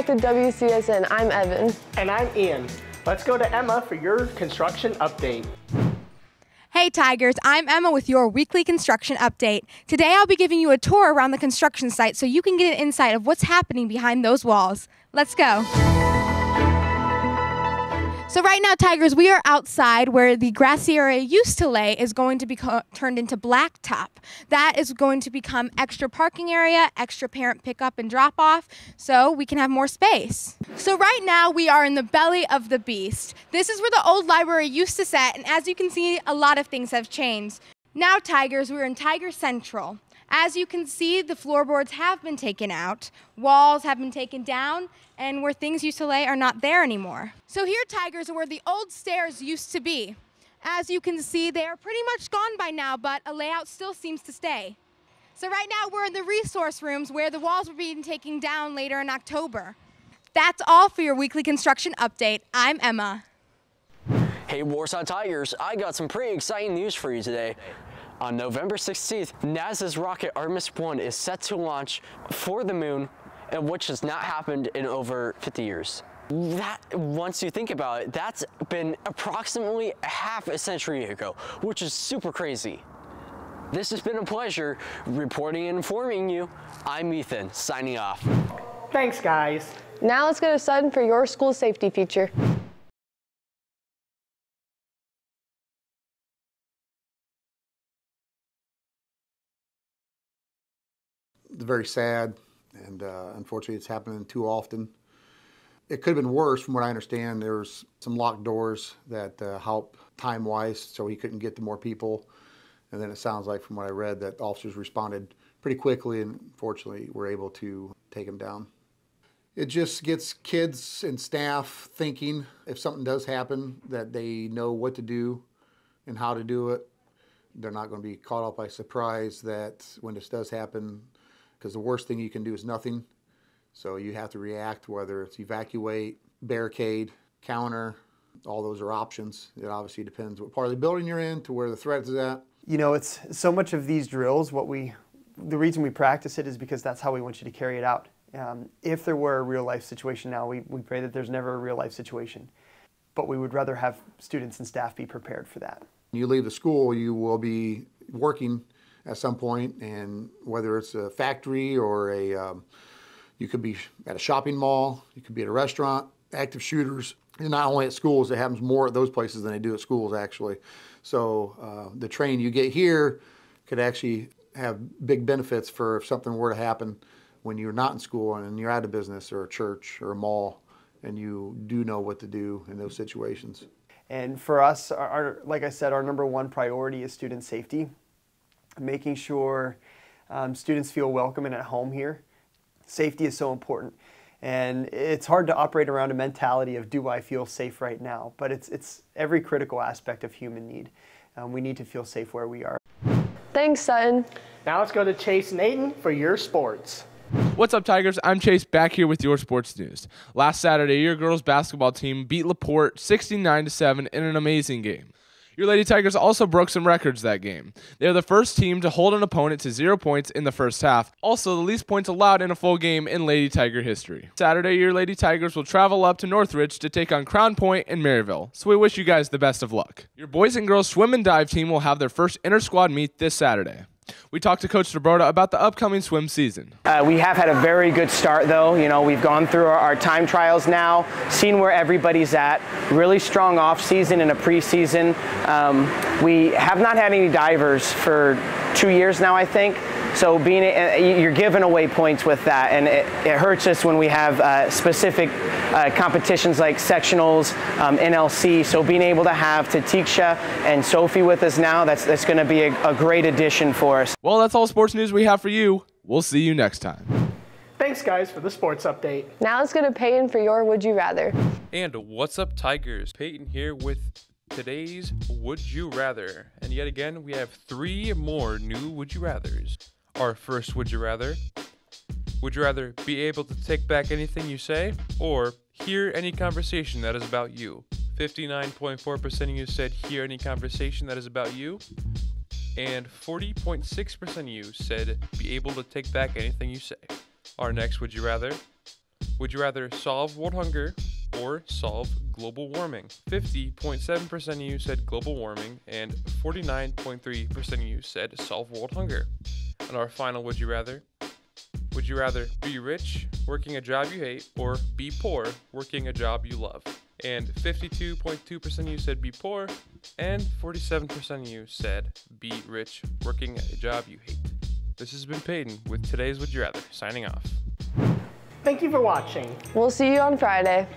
back to WCSN. I'm Evan. And I'm Ian. Let's go to Emma for your construction update. Hey Tigers, I'm Emma with your weekly construction update. Today I'll be giving you a tour around the construction site so you can get an insight of what's happening behind those walls. Let's go. So right now, Tigers, we are outside where the grassy area used to lay is going to be turned into blacktop. That is going to become extra parking area, extra parent pickup and drop off, so we can have more space. So right now, we are in the belly of the beast. This is where the old library used to sit, and as you can see, a lot of things have changed. Now, Tigers, we're in Tiger Central. As you can see, the floorboards have been taken out, walls have been taken down, and where things used to lay are not there anymore. So here, Tigers, are where the old stairs used to be. As you can see, they are pretty much gone by now, but a layout still seems to stay. So right now, we're in the resource rooms where the walls were being taken down later in October. That's all for your weekly construction update. I'm Emma. Hey, Warsaw Tigers, I got some pretty exciting news for you today. On November 16th, NASA's rocket Artemis 1 is set to launch for the moon, which has not happened in over 50 years. That, once you think about it, that's been approximately half a century ago, which is super crazy. This has been a pleasure reporting and informing you. I'm Ethan, signing off. Thanks, guys. Now let's go to Sutton for your school safety feature. It's very sad, and unfortunately it's happening too often. It could have been worse. From what I understand, there was some locked doors that help time-wise, so he couldn't get to more people. And then it sounds like, from what I read, that officers responded pretty quickly and fortunately were able to take him down. It just gets kids and staff thinking, if something does happen, that they know what to do and how to do it. They're not going to be caught up by surprise that when this does happen, because the worst thing you can do is nothing. So you have to react, whether it's evacuate, barricade, counter, all those are options. It obviously depends what part of the building you're in to where the threat is at. You know, it's so much of these drills, the reason we practice it is because that's how we want you to carry it out. If there were a real life situation now, we pray that there's never a real life situation, but we would rather have students and staff be prepared for that. When you leave the school, you will be working at some point, and whether it's a factory or you could be at a shopping mall, you could be at a restaurant, active shooters. And not only at schools, it happens more at those places than they do at schools, actually. So the training you get here could actually have big benefits for if something were to happen when you're not in school and you're at a business or a church or a mall, and you do know what to do in those situations. And for us, like I said, our number one priority is student safety. Making sure students feel welcome and at home here. Safety is so important. And it's hard to operate around a mentality of, do I feel safe right now? But it's every critical aspect of human need. We need to feel safe where we are. Thanks, Sutton. Now let's go to Chase and Aiden for your sports. What's up, Tigers? I'm Chase, back here with your sports news. Last Saturday, your girls basketball team beat LaPorte 69-7 in an amazing game. Your Lady Tigers also broke some records that game. They are the first team to hold an opponent to 0 points in the first half, also the least points allowed in a full game in Lady Tiger history. Saturday, your Lady Tigers will travel up to Northridge to take on Crown Point and Maryville, so we wish you guys the best of luck. Your boys and girls swim and dive team will have their first inter-squad meet this Saturday. We talked to Coach DeBroda about the upcoming swim season. We have had a very good start, though. You know, we've gone through our time trials now, seen where everybody's at. Really strong off season and a preseason. We have not had any divers for 2 years now, I think. So you're giving away points with that, and it hurts us when we have specific competitions like sectionals, NLC. So being able to have Tatiksha and Sophie with us now, that's going to be a great addition for us. Well, that's all sports news we have for you. We'll see you next time. Thanks, guys, for the sports update. Now let's go to Peyton for your Would You Rather. And what's up, Tigers? Peyton here with today's Would You Rather. And yet again, we have 3 more new Would You Rathers. Our first Would You Rather. Would you rather be able to take back anything you say or hear any conversation that is about you? 59.4% of you said hear any conversation that is about you. And 40.6% of you said be able to take back anything you say. Our next Would You Rather. Would you rather solve world hunger or solve global warming? 50.7% of you said global warming, and 49.3% of you said solve world hunger. And our final would you rather be rich, working a job you hate, or be poor, working a job you love? And 52.2% of you said be poor, and 47% of you said be rich, working a job you hate. This has been Peyton with today's Would You Rather, signing off. Thank you for watching. We'll see you on Friday.